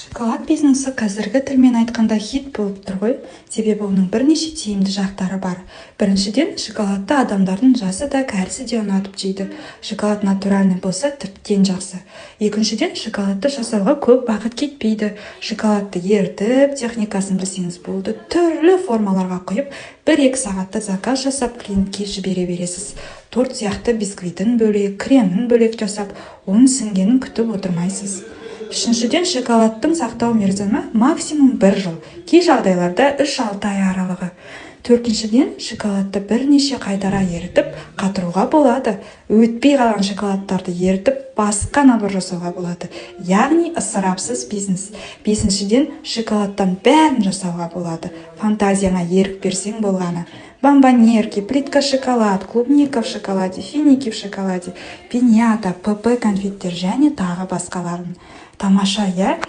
Шоколад бизнесі қазіргі тілмен айтқанда хит болып тұр ғой. Себебі оның бірнеше тиімді жақтары бар. Біріншіден, шоколадты адамдардың жасы да кәрісі де ұнатып жейді. Шоколад натуральный болса тіптен жақсы. Екіншіден, шоколадты жасауға көп уақыт кетпейді. Шоколадты ерітіп, техникасын білсеңіз болды, түрлі формаларға құйып, 1-2 сағатта заказ жасап клиентке жібере бересіз. Торт сияқты бисквитін бөлек, кремін бөлек жасап, оның сіңгенін күтіп отырмайсыз. Үшіншіден, шоколадтың сақтау мерзімі максимум 1 жыл, кей жағдайларда 3-6 ай аралығы. Төртіншіден, шоколадты бірнеше қайтара ерітіп, қатыруға болады. Өтпей қалған шоколадтарды ерітіп, басқа набор жасауға болады. Яғни ысырапсыз бизнес. Бесіншіден, шоколадтан бәрін жасауға болады. Фантазияңа ерік берсең болғаны. Бомбонерки, плитка шоколад, клубника в шоколаде, финики в шоколаде, пиньята, ПП конфеттер және тағы басқаларын. Тамаша, я?